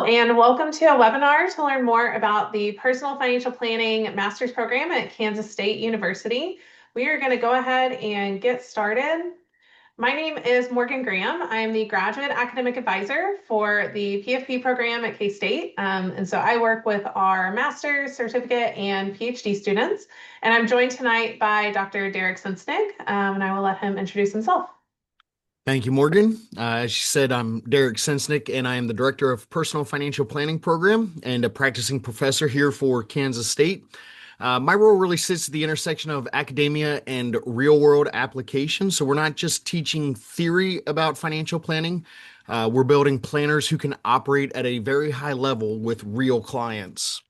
and welcome to a webinar to learn more about the Personal Financial Planning Master's Program at Kansas State University. We are going to go ahead and get started. My name is Morgan Graham. I am the Graduate Academic Advisor for the PFP program at K-State. And so I work with our master's, certificate, and PhD students. And I'm joined tonight by Dr. Derek Sensnick, and I will let him introduce himself. Thank you, Morgan. As she said, I'm Derek Sensnick, and I am the Director of Personal Financial Planning Program and a practicing professor here for Kansas State. My role really sits at the intersection of academia and real-world application. So we're not just teaching theory about financial planning. We're building planners who can operate at a very high level with real clients.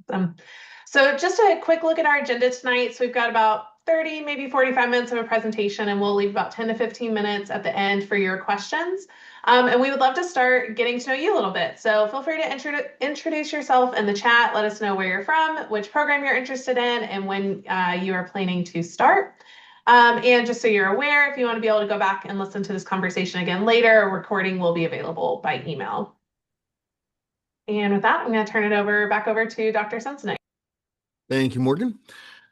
So just a quick look at our agenda tonight. So we've got about 30, maybe 45 minutes of a presentation, and we'll leave about 10 to 15 minutes at the end for your questions. And we would love to start getting to know you a little bit. So feel free to introduce yourself in the chat. Let us know where you're from, which program you're interested in, and when you are planning to start. And just so you're aware, if you want to be able to go back and listen to this conversation again later, a recording will be available by email. And with that, I'm going to turn it back over to Dr. Sensnick. Thank you, Morgan.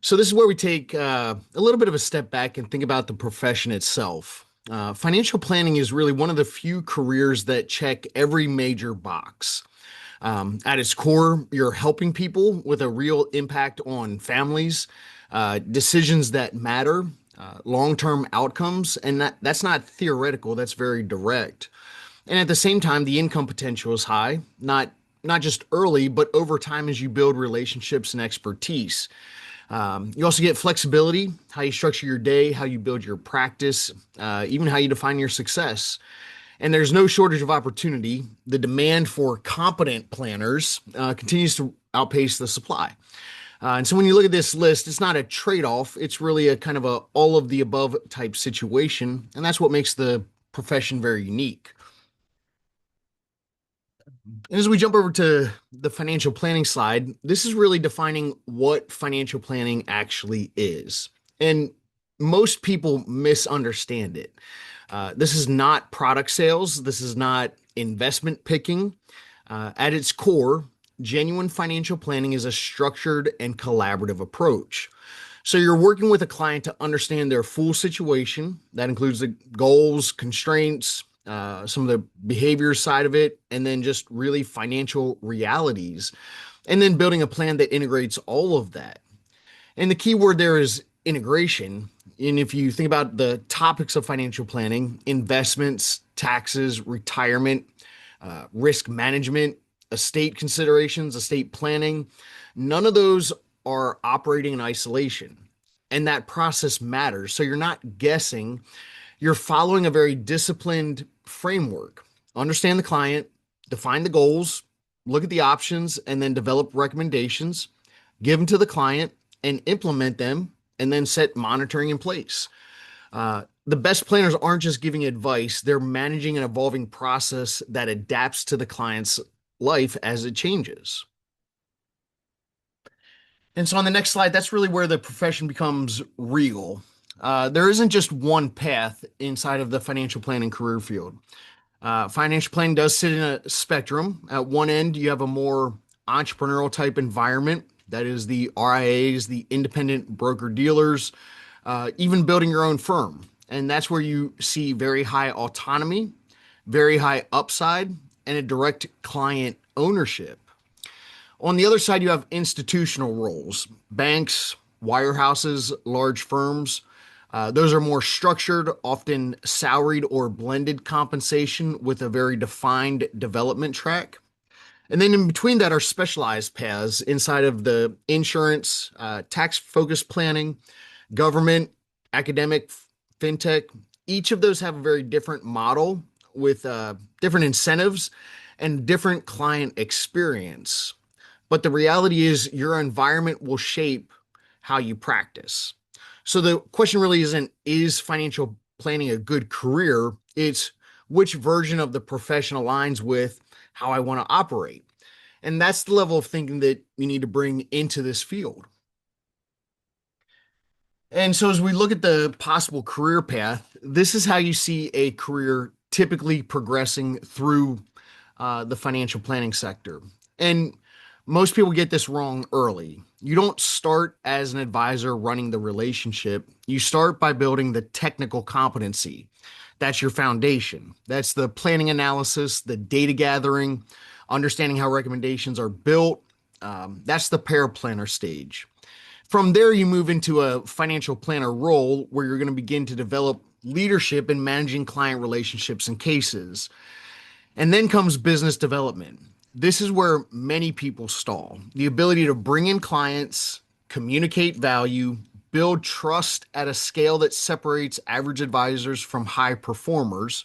So this is where we take a little bit of a step back and think about the profession itself. Financial planning is really one of the few careers that check every major box. At its core, you're helping people with a real impact on families, decisions that matter, long-term outcomes, and that's not theoretical, that's very direct. And at the same time, the income potential is high, not just early, but over time as you build relationships and expertise. You also get flexibility, how you structure your day, how you build your practice, even how you define your success. And there's no shortage of opportunity. The demand for competent planners continues to outpace the supply. And so when you look at this list, it's not a trade-off. It's really a kind of a all of the above type situation. And that's what makes the profession very unique. And as we jump over to the financial planning slide, this is really defining what financial planning actually is. And most people misunderstand it. This is not product sales. This is not investment picking. At its core, genuine financial planning is a structured and collaborative approach. So you're working with a client to understand their full situation. That includes the goals, constraints, some of the behavior side of it, and then just really financial realities, and then building a plan that integrates all of that. And the key word there is integration. And if you think about the topics of financial planning, investments, taxes, retirement, risk management, estate considerations, estate planning, none of those are operating in isolation. And that process matters. So you're not guessing. You're following a very disciplined framework. Understand the client, define the goals, look at the options, and then develop recommendations, give them to the client, and implement them, and then set monitoring in place. The best planners aren't just giving advice, they're managing an evolving process that adapts to the client's life as it changes. And so on the next slide, that's really where the profession becomes real. There isn't just one path inside of the financial planning career field. Financial planning does sit in a spectrum. At one end, you have a more entrepreneurial type environment. That is the RIAs, the independent broker dealers, even building your own firm. And that's where you see very high autonomy, very high upside, and a direct client ownership. On the other side, you have institutional roles, banks, wirehouses, large firms. Those are more structured, often salaried or blended compensation with a very defined development track. And then in between that are specialized paths inside of the insurance, tax-focused planning, government, academic, fintech. Each of those have a very different model with different incentives and different client experience. But the reality is your environment will shape how you practice. So the question really isn't, is financial planning a good career? It's which version of the profession aligns with how I want to operate. And that's the level of thinking that you need to bring into this field. And so as we look at the possible career path, this is how you see a career typically progressing through the financial planning sector. And most people get this wrong early. You don't start as an advisor running the relationship. You start by building the technical competency. That's your foundation. That's the planning analysis, the data gathering, understanding how recommendations are built. That's the paraplanner stage. From there, you move into a financial planner role where you're going to begin to develop leadership in managing client relationships and cases. And then comes business development. This is where many people stall. The ability to bring in clients, communicate value, build trust at a scale that separates average advisors from high performers.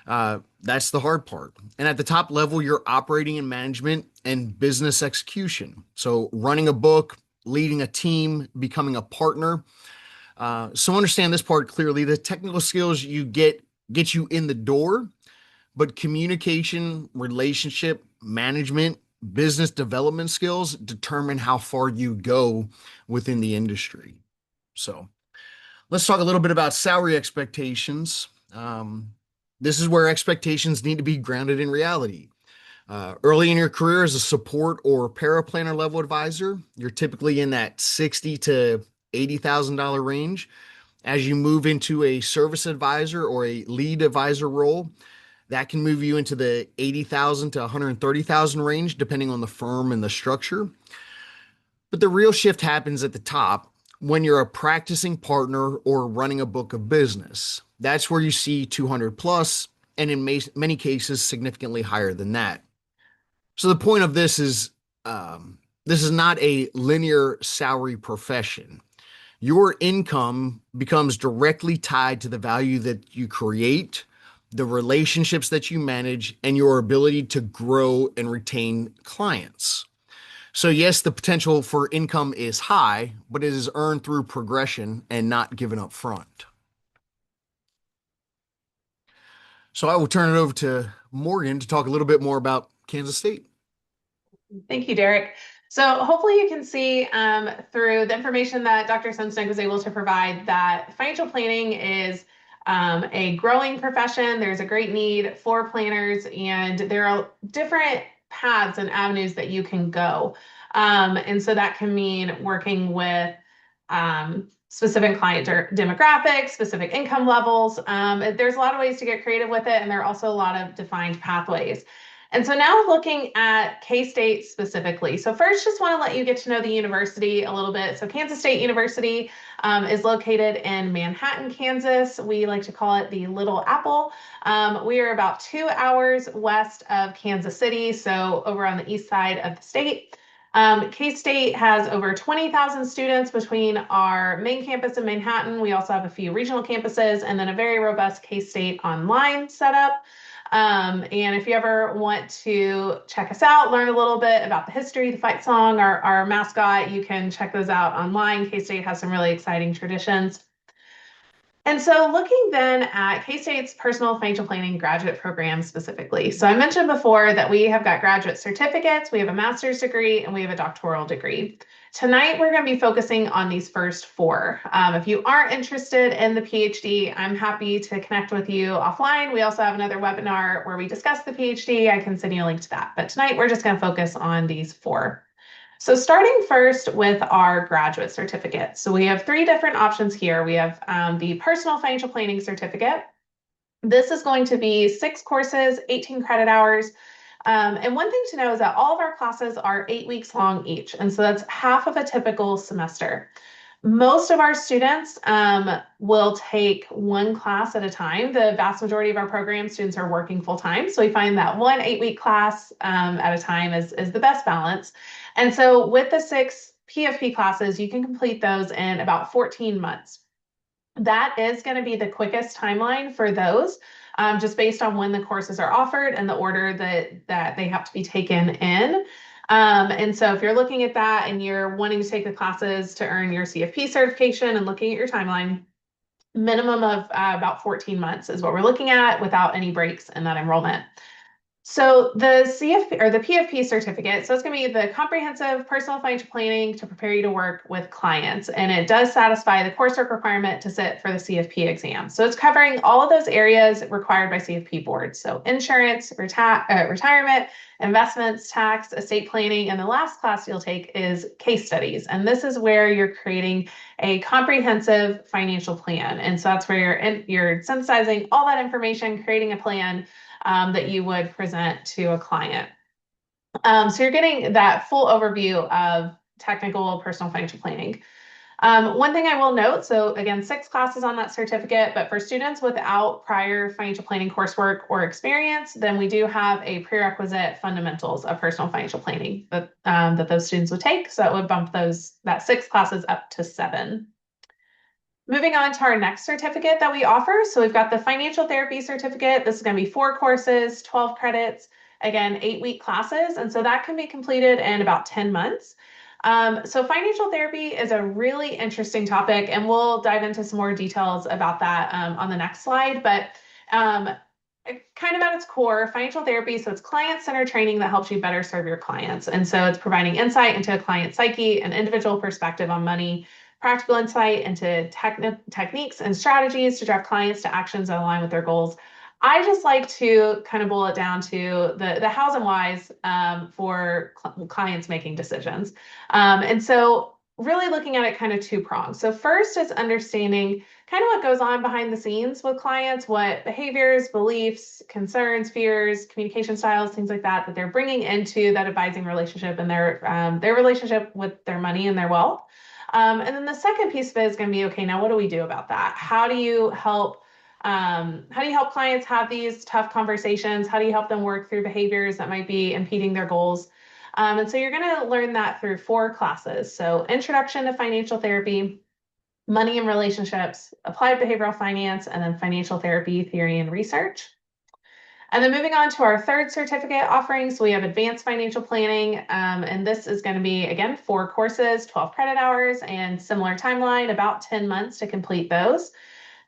That's the hard part. And at the top level, you're operating in management and business execution. So running a book, leading a team, becoming a partner. So understand this part clearly. The technical skills you get you in the door, but communication, relationship management, business development skills determine how far you go within the industry. So let's talk a little bit about salary expectations. This is where expectations need to be grounded in reality. Early in your career as a support or paraplanner level advisor, you're typically in that $60,000 to $80,000 range. As you move into a service advisor or a lead advisor role, that can move you into the 80,000 to 130,000 range, depending on the firm and the structure. But the real shift happens at the top when you're a practicing partner or running a book of business. That's where you see 200 plus, and in many cases, significantly higher than that. So the point of this is not a linear salary profession. Your income becomes directly tied to the value that you create, the relationships that you manage, and your ability to grow and retain clients. So yes, the potential for income is high, but it is earned through progression and not given up front. So I will turn it over to Morgan to talk a little bit more about Kansas State. Thank you, Derek. So hopefully you can see through the information that Dr. Sunsnick was able to provide that financial planning is a growing profession. There's a great need for planners, and there are different paths and avenues that you can go. And so that can mean working with specific client demographics, specific income levels. There's a lot of ways to get creative with it, and there are also a lot of defined pathways. And so now looking at K-State specifically. So first, just want to let you get to know the university a little bit. So Kansas State University is located in Manhattan, Kansas. We like to call it the Little Apple. We are about 2 hours west of Kansas City, so over on the east side of the state. K-State has over 20,000 students between our main campus in Manhattan. We also have a few regional campuses and then a very robust K-State online setup. And if you ever want to check us out, learn a little bit about the history, the fight song, our mascot, you can check those out online. K-State has some really exciting traditions. And so looking then at K-State's personal financial planning graduate program specifically. So I mentioned before that we have got graduate certificates, we have a master's degree, and we have a doctoral degree. Tonight, we're going to be focusing on these first four. If you aren't interested in the PhD, I'm happy to connect with you offline. We also have another webinar where we discuss the PhD. I can send you a link to that. But tonight, we're just going to focus on these four. So starting first with our graduate certificate. So we have 3 different options here. We have the personal financial planning certificate. This is going to be 6 courses, 18 credit hours. And one thing to know is that all of our classes are 8 weeks long each. And so that's half of a typical semester. Most of our students will take 1 class at a time. The vast majority of our program students are working full time. So we find that 1 8-week class at a time is the best balance. And so with the 6 PFP classes, you can complete those in about 14 months. That is going to be the quickest timeline for those, just based on when the courses are offered and the order that they have to be taken in. And so if you're looking at that and you're wanting to take the classes to earn your CFP certification and looking at your timeline, minimum of about 14 months is what we're looking at without any breaks in that enrollment. So the CFP or the PFP certificate, so it's going to be the comprehensive personal financial planning to prepare you to work with clients. And it does satisfy the coursework requirement to sit for the CFP exam. So it's covering all of those areas required by CFP boards. So insurance, retirement, investments, tax, estate planning. And the last class you'll take is case studies. And this is where you're creating a comprehensive financial plan. And so that's where you're synthesizing all that information, creating a plan that you would present to a client. So you're getting that full overview of technical personal financial planning. One thing I will note, so again, 6 classes on that certificate, but for students without prior financial planning coursework or experience, then we do have a prerequisite fundamentals of personal financial planning that those students would take. So it would bump that 6 classes up to 7. Moving on to our next certificate that we offer. So we've got the financial therapy certificate. This is going to be 4 courses, 12 credits, again, 8-week classes. And so that can be completed in about 10 months. So financial therapy is a really interesting topic, and we'll dive into some more details about that on the next slide. But kind of at its core, financial therapy, so it's client-centered training that helps you better serve your clients. And so it's providing insight into a client's psyche, an individual perspective on money, practical insight into techniques and strategies to drive clients to actions that align with their goals. I just like to kind of boil it down to the hows and whys for clients making decisions. And so really looking at it kind of 2 prongs. So first is understanding kind of what goes on behind the scenes with clients, what behaviors, beliefs, concerns, fears, communication styles, things like that they're bringing into that advising relationship and their relationship with their money and their wealth. And then the second piece of it is going to be, okay, now what do we do about that? How do you help clients have these tough conversations? How do you help them work through behaviors that might be impeding their goals? And so you're going to learn that through 4 classes. So introduction to financial therapy, money and relationships, applied behavioral finance, and then financial therapy theory and research. And then moving on to our third certificate offering, so we have advanced financial planning, and this is going to be, again, 4 courses, 12 credit hours, and similar timeline, about 10 months to complete those.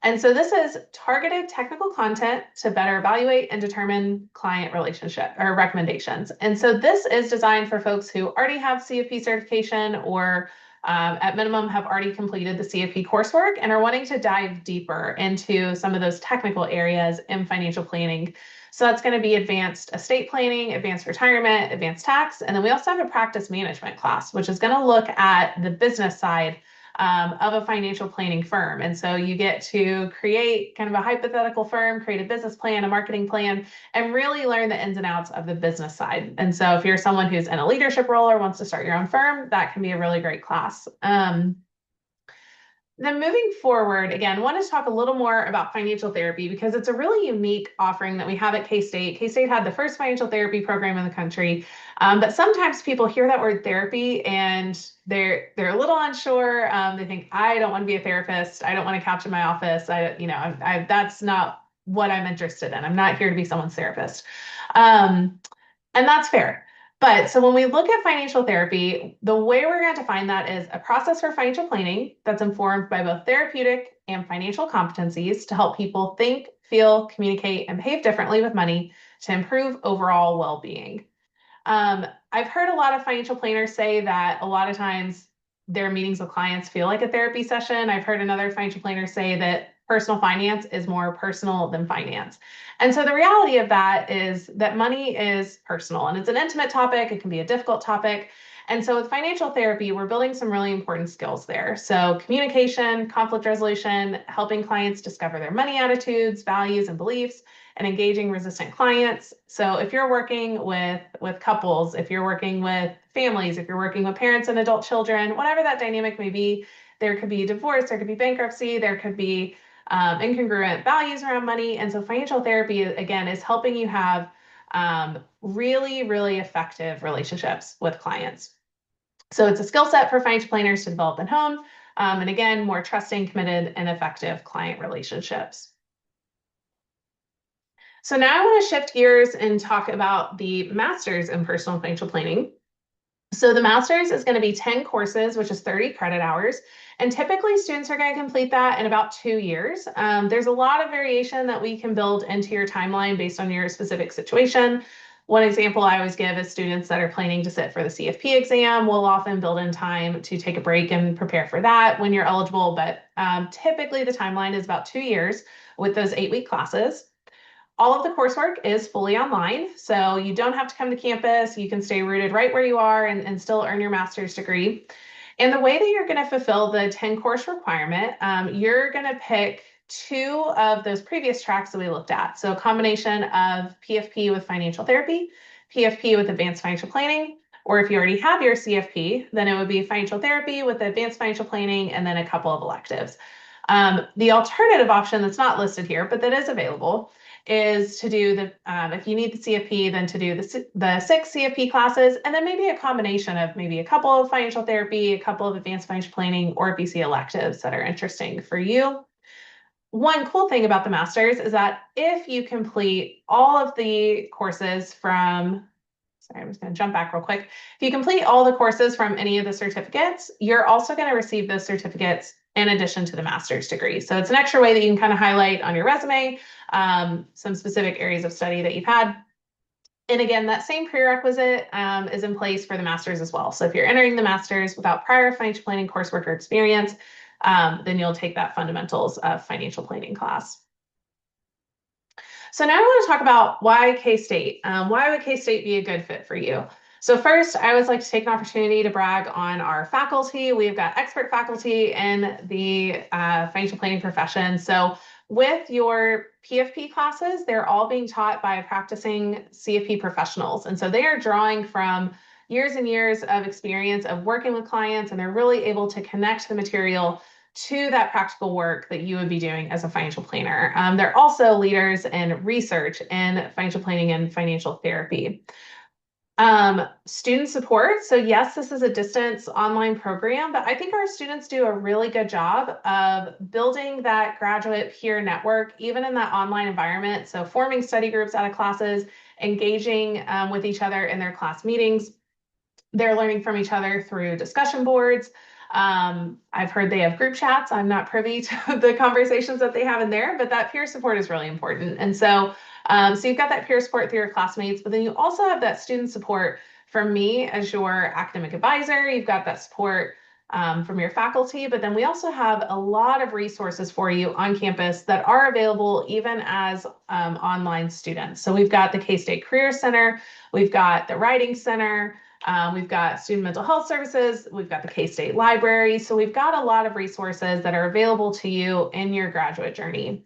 And so this is targeted technical content to better evaluate and determine client relationship or recommendations. And so this is designed for folks who already have CFP certification or at minimum have already completed the CFP coursework and are wanting to dive deeper into some of those technical areas in financial planning. So that's going to be advanced estate planning, advanced retirement, advanced tax. And then we also have a practice management class, which is going to look at the business side of a financial planning firm. And so you get to create kind of a hypothetical firm, create a business plan, a marketing plan, and really learn the ins and outs of the business side. And so if you're someone who's in a leadership role or wants to start your own firm, that can be a really great class. Then moving forward, again, I want to talk a little more about financial therapy because it's a really unique offering that we have at K-State. K-State had the first financial therapy program in the country, but sometimes people hear that word therapy and they're a little unsure. They think, I don't want to be a therapist. I don't want a couch in my office. That's not what I'm interested in. I'm not here to be someone's therapist. And that's fair. But so when we look at financial therapy, the way we're going to define that is a process for financial planning that's informed by both therapeutic and financial competencies to help people think, feel, communicate, and behave differently with money to improve overall well-being. I've heard a lot of financial planners say that a lot of times their meetings with clients feel like a therapy session. I've heard another financial planner say that personal finance is more personal than finance. And so the reality of that is that money is personal and it's an intimate topic. It can be a difficult topic. And so with financial therapy, we're building some really important skills there. So communication, conflict resolution, helping clients discover their money attitudes, values, and beliefs, and engaging resistant clients. So if you're working with couples, if you're working with families, if you're working with parents and adult children, whatever that dynamic may be, there could be divorce, there could be bankruptcy, there could be incongruent values around money. And so financial therapy, again, is helping you have really, really effective relationships with clients. So it's a skill set for financial planners to develop and hone. And again, more trusting, committed, and effective client relationships. So now I want to shift gears and talk about the master's in personal financial planning. So the master's is going to be 10 courses, which is 30 credit hours. And typically students are going to complete that in about 2 years. There's a lot of variation that we can build into your timeline based on your specific situation. One example I always give is students that are planning to sit for the CFP exam will often build in time to take a break and prepare for that when you're eligible, but typically the timeline is about 2 years with those 8-week classes. All of the coursework is fully online, so you don't have to come to campus. You can stay rooted right where you are and still earn your master's degree. And the way that you're going to fulfill the 10 course requirement, you're going to pick 2 of those previous tracks that we looked at. So a combination of PFP with financial therapy, PFP with advanced financial planning, or if you already have your CFP, then it would be financial therapy with advanced financial planning and then a couple of electives. The alternative option that's not listed here, but that is available, is to do the, if you need the CFP, then to do the 6 CFP classes, and then maybe a combination of maybe a couple of financial therapy, a couple of advanced financial planning, or BC electives that are interesting for you. One cool thing about the master's is that if you complete all of the courses from, sorry, I'm just going to jump back real quick. If you complete all the courses from any of the certificates, you're also going to receive those certificates in addition to the master's degree. So it's an extra way that you can kind of highlight on your resume some specific areas of study that you've had. And again, that same prerequisite is in place for the master's as well. So if you're entering the master's without prior financial planning coursework or experience, then you'll take that fundamentals of financial planning class. So now I want to talk about why K-State. Why would K-State be a good fit for you? So first, I always like to take an opportunity to brag on our faculty. We've got expert faculty in the financial planning profession. So with your PFP classes, they're all being taught by practicing CFP professionals. And so they are drawing from years and years of experience of working with clients, and they're really able to connect the material to that practical work that you would be doing as a financial planner. They're also leaders in research in financial planning and financial therapy. Student support. So yes, this is a distance online program, but I think our students do a really good job of building that graduate peer network, even in that online environment. So forming study groups out of classes, engaging with each other in their class meetings. They're learning from each other through discussion boards. I've heard they have group chats. I'm not privy to the conversations that they have in there, but that peer support is really important. And so you've got that peer support through your classmates, but then you also have that student support from me as your academic advisor. You've got that support from your faculty, but then we also have a lot of resources for you on campus that are available even as online students. So we've got the K-State Career Center, we've got the Writing Center, we've got student mental health services, we've got the K-State Library. So we've got a lot of resources that are available to you in your graduate journey.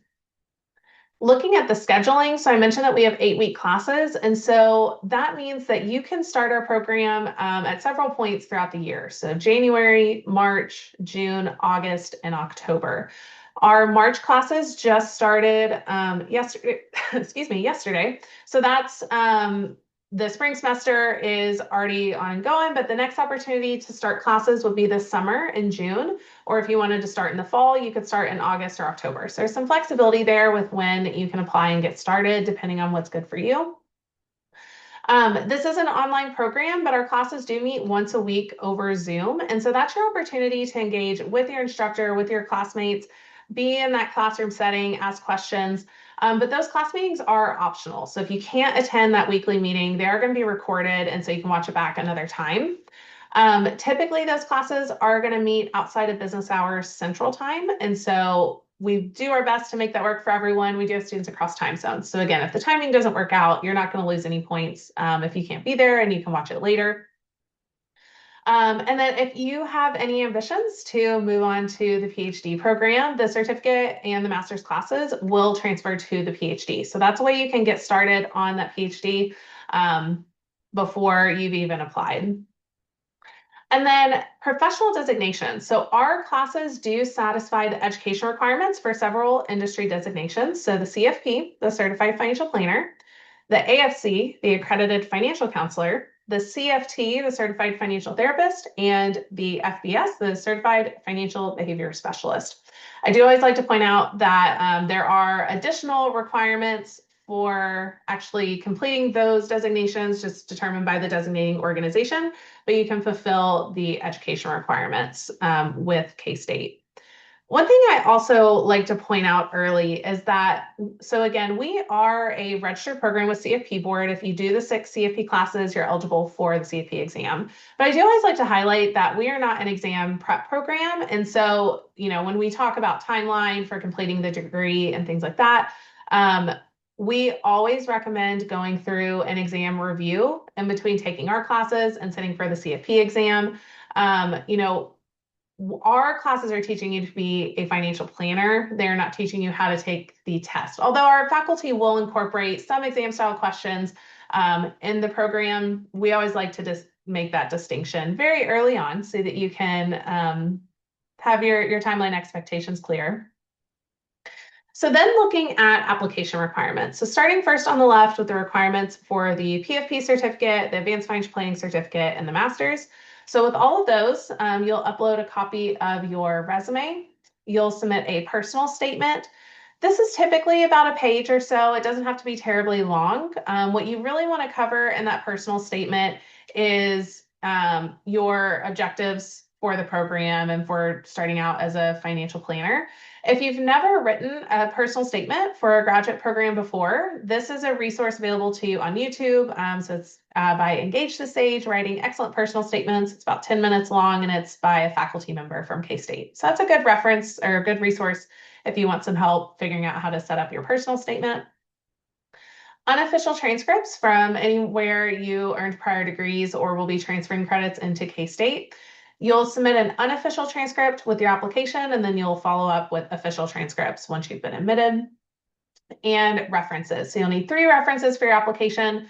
Looking at the scheduling, so I mentioned that we have 8-week classes, and so that means that you can start our program at several points throughout the year. So January, March, June, August, and October. Our March classes just started yesterday. So that's the spring semester is already ongoing, but the next opportunity to start classes would be this summer in June, or if you wanted to start in the fall, you could start in August or October. So there's some flexibility there with when you can apply and get started, depending on what's good for you. This is an online program, but our classes do meet once a week over Zoom. And so that's your opportunity to engage with your instructor, with your classmates, be in that classroom setting, ask questions. But those class meetings are optional. So if you can't attend that weekly meeting, they are going to be recorded, and so you can watch it back another time. Typically, those classes are going to meet outside of business hours Central Time. And so we do our best to make that work for everyone. We do have students across time zones. So again, if the timing doesn't work out, you're not going to lose any points if you can't be there, and you can watch it later. And then if you have any ambitions to move on to the PhD program, the certificate and the master's classes will transfer to the PhD. So that's a way you can get started on that PhD before you've even applied. And then professional designations. So our classes do satisfy the education requirements for several industry designations. So the CFP, the Certified Financial Planner, the AFC, the Accredited Financial Counselor, the CFT, the Certified Financial Therapist, and the FBS, the Certified Financial Behavior Specialist. I do always like to point out that there are additional requirements for actually completing those designations, just determined by the designating organization, but you can fulfill the education requirements with K-State. One thing I also like to point out early is that, so again, we are a registered program with CFP Board. If you do the 6 CFP classes, you're eligible for the CFP exam. But I do always like to highlight that we are not an exam prep program. And so, when we talk about timeline for completing the degree and things like that, we always recommend going through an exam review in between taking our classes and sitting for the CFP exam. Our classes are teaching you to be a financial planner. They're not teaching you how to take the test. Although our faculty will incorporate some exam style questions in the program, we always like to just make that distinction very early on so that you can have your timeline expectations clear. So then looking at application requirements. So starting first on the left with the requirements for the PFP certificate, the Advanced Financial Planning certificate, and the master's. So with all of those, you'll upload a copy of your resume. You'll submit a personal statement. This is typically about a page or so. It doesn't have to be terribly long. What you really want to cover in that personal statement is your objectives for the program and for starting out as a financial planner. If you've never written a personal statement for a graduate program before, this is a resource available to you on YouTube. So it's by Engage the Sage, writing excellent personal statements. It's about 10 minutes long, and it's by a faculty member from K-State. So that's a good reference or a good resource if you want some help figuring out how to set up your personal statement. Unofficial transcripts from anywhere you earned prior degrees or will be transferring credits into K-State. You'll submit an unofficial transcript with your application, and then you'll follow up with official transcripts once you've been admitted. And references. So you'll need 3 references for your application.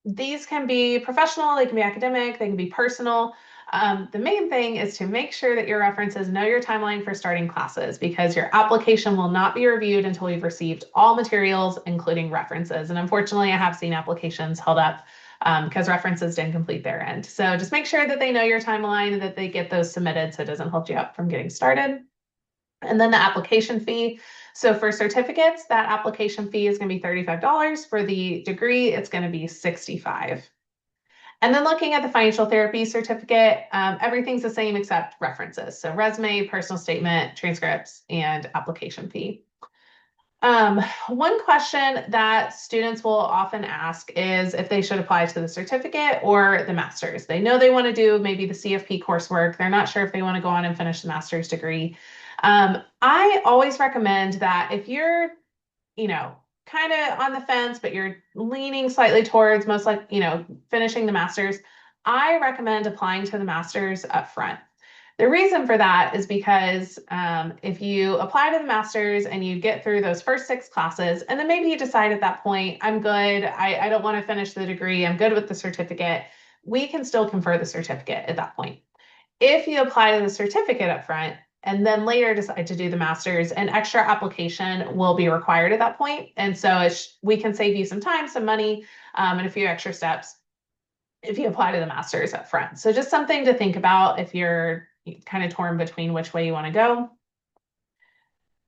These can be professional, they can be academic, they can be personal. The main thing is to make sure that your references know your timeline for starting classes, because your application will not be reviewed until you've received all materials, including references. And unfortunately, I have seen applications held up because references didn't complete their end. So just make sure that they know your timeline and that they get those submitted so it doesn't hold you up from getting started. And then the application fee. So for certificates, that application fee is going to be $35. For the degree, it's going to be $65. And then looking at the financial therapy certificate, everything's the same except references. So resume, personal statement, transcripts, and application fee. One question that students will often ask is if they should apply to the certificate or the master's. They know they want to do maybe the CFP coursework. They're not sure if they want to go on and finish the master's degree. I always recommend that if you're, kind of on the fence, but you're leaning slightly towards finishing the master's, I recommend applying to the master's up front. The reason for that is because if you apply to the master's and you get through those first 6 classes, and then maybe you decide at that point, I'm good, I don't want to finish the degree, I'm good with the certificate, we can still confer the certificate at that point. If you apply to the certificate up front, and then later decide to do the master's, an extra application will be required at that point. And so we can save you some time, some money, and a few extra steps if you apply to the master's up front. So just something to think about if you're kind of torn between which way you want to go.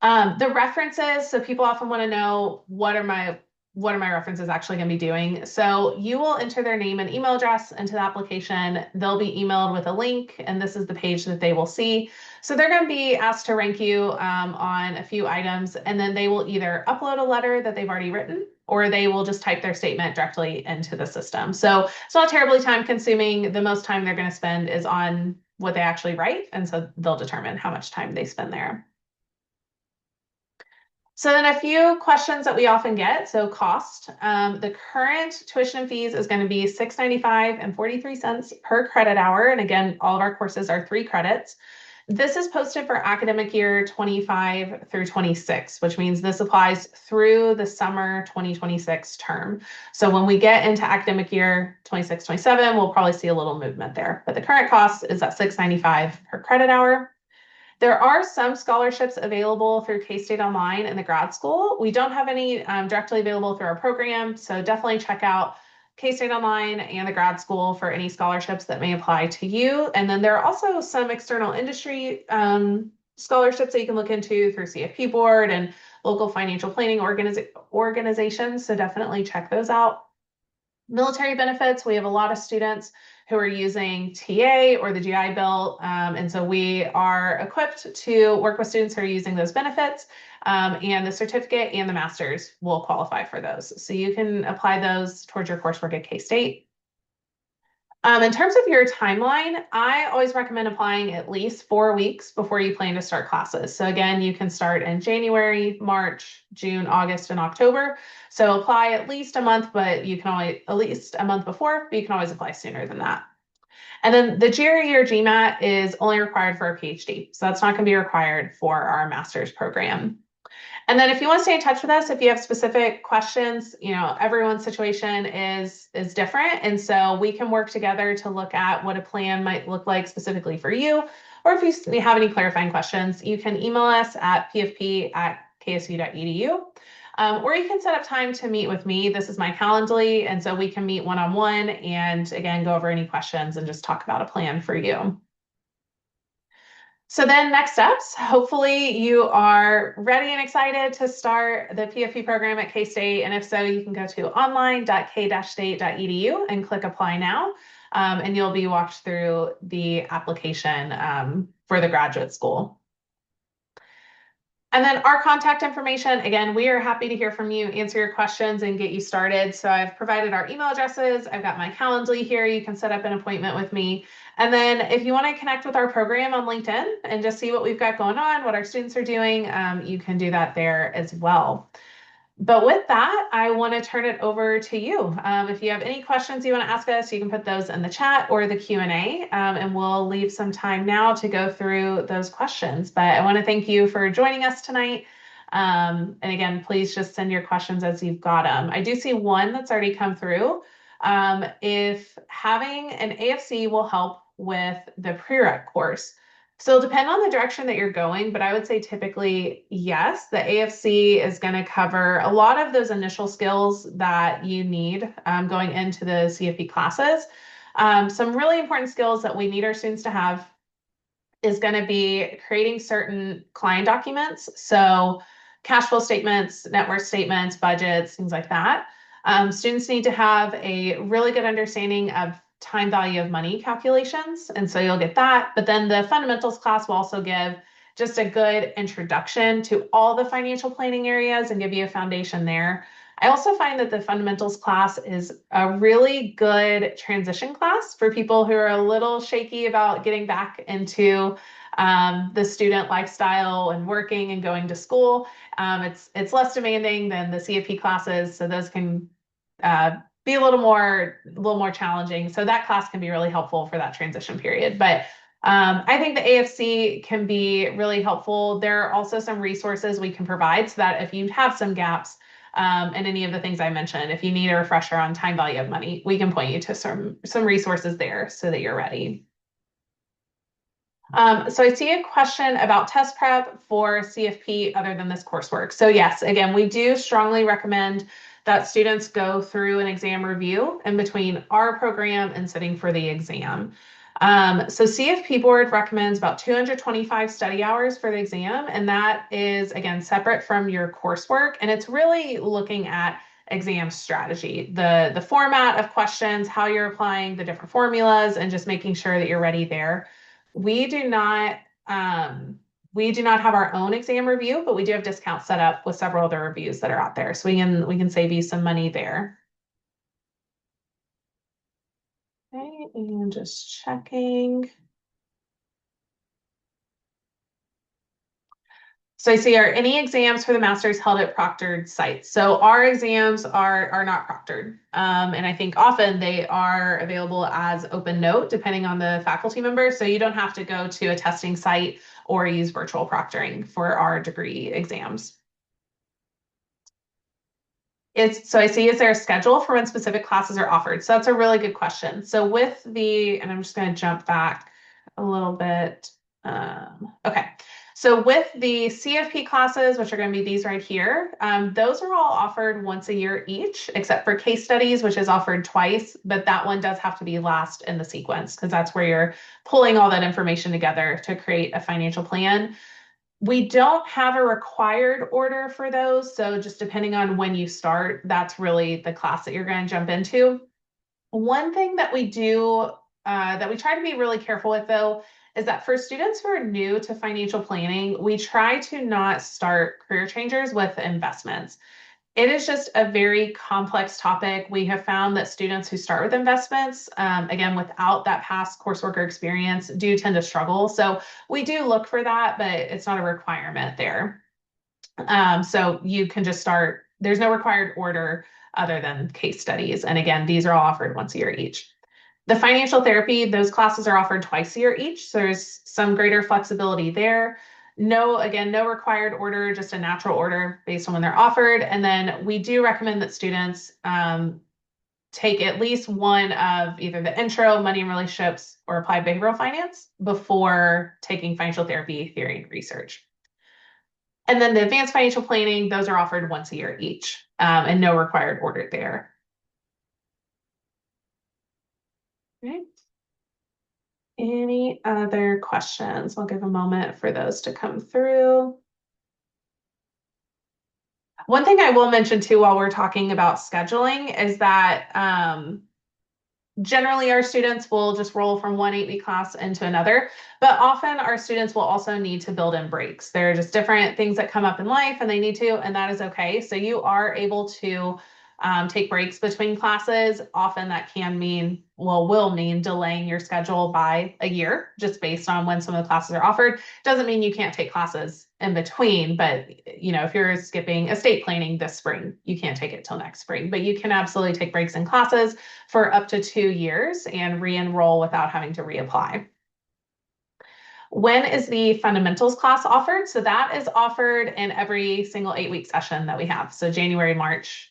The references, so people often want to know what are my references actually going to be doing. So you will enter their name and email address into the application. They'll be emailed with a link, and this is the page that they will see. So they're going to be asked to rank you on a few items, and then they will either upload a letter that they've already written, or they will just type their statement directly into the system. So it's not terribly time consuming. The most time they're going to spend is on what they actually write, and so they'll determine how much time they spend there. So then a few questions that we often get. So cost, the current tuition and fees is going to be $6.95 and 43 cents per credit hour. And again, all of our courses are 3 credits. This is posted for academic year 25 through 26, which means this applies through the summer 2026 term. So when we get into academic year 26-27, we'll probably see a little movement there. But the current cost is at $6.95 per credit hour. There are some scholarships available through K-State Online and the grad school. We don't have any directly available through our program, so definitely check out K-State Online and the grad school for any scholarships that may apply to you. And then there are also some external industry scholarships that you can look into through CFP Board and local financial planning organizations, so definitely check those out. Military benefits, we have a lot of students who are using TA or the GI Bill. And so we are equipped to work with students who are using those benefits, and the certificate and the master's will qualify for those. So you can apply those towards your coursework at K-State. In terms of your timeline, I always recommend applying at least 4 weeks before you plan to start classes. So again, you can start in January, March, June, August, and October. So apply at least a month, but you can always, at least a month before, but you can always apply sooner than that. And then the GRE or GMAT is only required for a PhD. So that's not going to be required for our master's program. And then if you want to stay in touch with us, if you have specific questions, everyone's situation is different. And so we can work together to look at what a plan might look like specifically for you. Or if you have any clarifying questions, you can email us at pfp@ksu.edu. Or you can set up time to meet with me. This is my Calendly. And so we can meet one-on-one and again, go over any questions and just talk about a plan for you. So then next steps, hopefully you are ready and excited to start the PFP program at K-State. And if so, you can go to online.k-state.edu and click apply now. And you'll be walked through the application for the graduate school. And then our contact information, again, we are happy to hear from you, answer your questions, and get you started. So I've provided our email addresses. I've got my Calendly here. You can set up an appointment with me. And then if you want to connect with our program on LinkedIn and just see what we've got going on, what our students are doing, you can do that there as well. But with that, I want to turn it over to you. If you have any questions you want to ask us, you can put those in the chat or the Q&A, and we'll leave some time now to go through those questions. But I want to thank you for joining us tonight. And again, please just send your questions as you've got them. I do see one that's already come through. If having an AFC will help with the prereq course. So it'll depend on the direction that you're going, but I would say typically, yes, the AFC is going to cover a lot of those initial skills that you need going into the CFP classes. Some really important skills that we need our students to have is going to be creating certain client documents. So cash flow statements, net worth statements, budgets, things like that. Students need to have a really good understanding of time value of money calculations. And so you'll get that. But then the fundamentals class will also give just a good introduction to all the financial planning areas and give you a foundation there. I also find that the fundamentals class is a really good transition class for people who are a little shaky about getting back into the student lifestyle and working and going to school. It's less demanding than the CFP classes, so those can be a little more challenging. So that class can be really helpful for that transition period. But I think the AFC can be really helpful. There are also some resources we can provide so that if you have some gaps in any of the things I mentioned, if you need a refresher on time value of money, we can point you to some resources there so that you're ready. So I see a question about test prep for CFP other than this coursework. So yes, again, we do strongly recommend that students go through an exam review in between our program and sitting for the exam. So CFP Board recommends about 225 study hours for the exam, and that is, again, separate from your coursework, and it's really looking at exam strategy, the format of questions, how you're applying the different formulas, and just making sure that you're ready there. We do not have our own exam review, but we do have discounts set up with several other reviews that are out there. So we can save you some money there. Okay, and just checking. So I see, are any exams for the master's held at proctored sites? So our exams are not proctored. And I think often they are available as open note, depending on the faculty member. So you don't have to go to a testing site or use virtual proctoring for our degree exams. So I see, is there a schedule for when specific classes are offered? So that's a really good question. So and I'm just going to jump back a little bit. Okay. So with the CFP classes, which are going to be these right here, those are all offered once a year each, except for case studies, which is offered twice, but that one does have to be last in the sequence because that's where you're pulling all that information together to create a financial plan. We don't have a required order for those, so just depending on when you start, that's really the class that you're going to jump into. One thing that we do that we try to be really careful with, though, is that for students who are new to financial planning, we try to not start career changers with investments. It is just a very complex topic. We have found that students who start with investments, again, without that past coursework or experience, do tend to struggle. So we do look for that, but it's not a requirement there. So you can just start, there's no required order other than case studies. And again, these are all offered once a year each. The financial therapy, those classes are offered twice a year each. So there's some greater flexibility there. No, again, no required order, just a natural order based on when they're offered. And then we do recommend that students take at least one of either the intro, money and relationships, or applied behavioral finance before taking financial therapy, theory, and research. And then the advanced financial planning, those are offered once a year each, and no required order there. Okay. Any other questions? I'll give a moment for those to come through. One thing I will mention too while we're talking about scheduling is that generally our students will just roll from one 8-week class into another, but often our students will also need to build in breaks. There are just different things that come up in life and they need to, and that is okay. So you are able to take breaks between classes. Often that can mean, well, will mean delaying your schedule by a year just based on when some of the classes are offered. Doesn't mean you can't take classes in between, but if you're skipping estate planning this spring, you can't take it till next spring, but you can absolutely take breaks in classes for up to 2 years and re-enroll without having to reapply. When is the fundamentals class offered? So that is offered in every single 8-week session that we have. So January, March,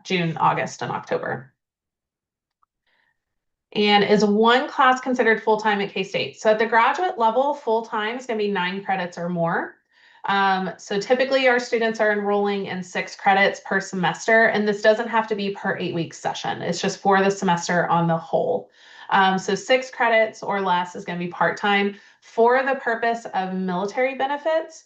June, August, and October. And is one class considered full-time at K-State? So at the graduate level, full-time is going to be 9 credits or more. So typically our students are enrolling in 6 credits per semester, and this doesn't have to be per 8-week session. It's just for the semester on the whole. So 6 credits or less is going to be part-time. For the purpose of military benefits,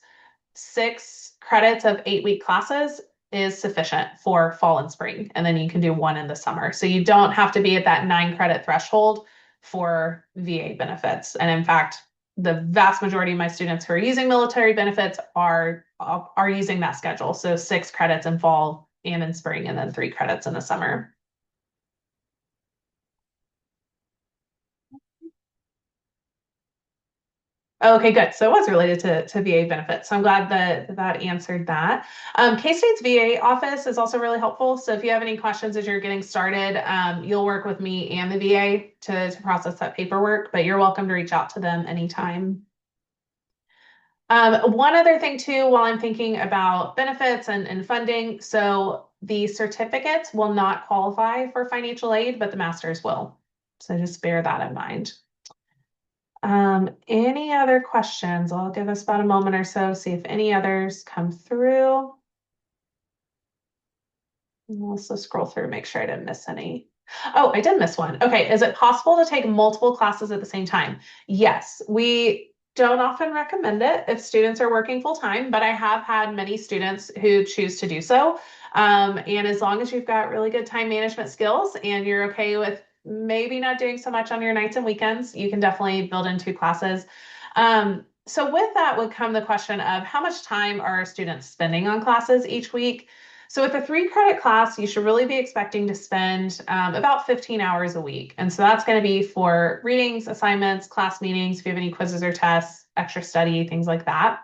6 credits of 8-week classes is sufficient for fall and spring, and then you can do 1 in the summer. So you don't have to be at that 9 credit threshold for VA benefits. And in fact, the vast majority of my students who are using military benefits are using that schedule. So 6 credits in fall and in spring, and then 3 credits in the summer. Okay, good. So it was related to VA benefits. So I'm glad that answered that. K-State's VA office is also really helpful. So if you have any questions as you're getting started, you'll work with me and the VA to process that paperwork, but you're welcome to reach out to them anytime. One other thing too, while I'm thinking about benefits and funding, so the certificates will not qualify for financial aid, but the masters will. So just bear that in mind. Any other questions? I'll give us about a moment or so, see if any others come through. We'll also scroll through, make sure I didn't miss any. Oh, I did miss one. Okay, is it possible to take multiple classes at the same time? Yes, we don't often recommend it if students are working full-time, but I have had many students who choose to do so. And as long as you've got really good time management skills and you're okay with maybe not doing so much on your nights and weekends, you can definitely build in 2 classes. So with that would come the question of how much time are students spending on classes each week? So with a 3 credit class, you should really be expecting to spend about 15 hours a week. And so that's going to be for readings, assignments, class meetings, if you have any quizzes or tests, extra study, things like that.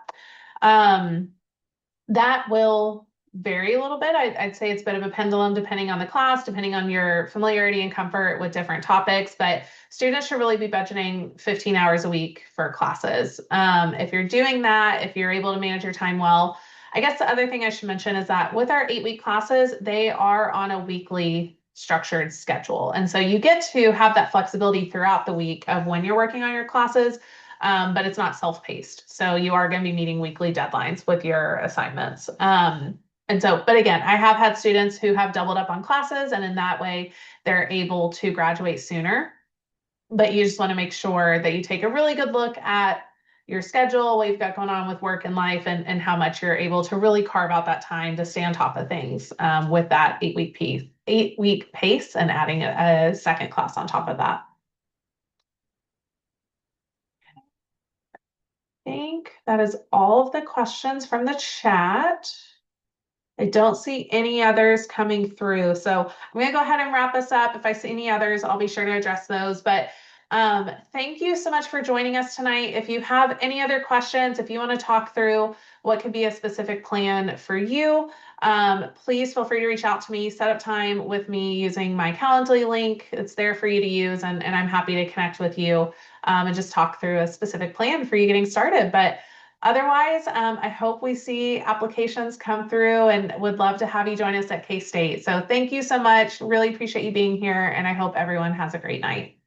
That will vary a little bit. I'd say it's a bit of a pendulum depending on the class, depending on your familiarity and comfort with different topics, but students should really be budgeting 15 hours a week for classes. If you're doing that, if you're able to manage your time well, I guess the other thing I should mention is that with our 8-week classes, they are on a weekly structured schedule. And so you get to have that flexibility throughout the week of when you're working on your classes, but it's not self-paced. So you are going to be meeting weekly deadlines with your assignments. And so, but again, I have had students who have doubled up on classes, and in that way, they're able to graduate sooner. But you just want to make sure that you take a really good look at your schedule, what you've got going on with work and life, and how much you're able to really carve out that time to stay on top of things with that 8-week pace and adding a second class on top of that. think that is all of the questions from the chat. I don't see any others coming through. So I'm going to go ahead and wrap this up. If I see any others, I'll be sure to address those. But thank you so much for joining us tonight. If you have any other questions, if you want to talk through what could be a specific plan for you, please feel free to reach out to me, set up time with me using my Calendly link. It's there for you to use, and I'm happy to connect with you and just talk through a specific plan for you getting started. But otherwise, I hope we see applications come through and would love to have you join us at K-State. So thank you so much. Really appreciate you being here, and I hope everyone has a great night.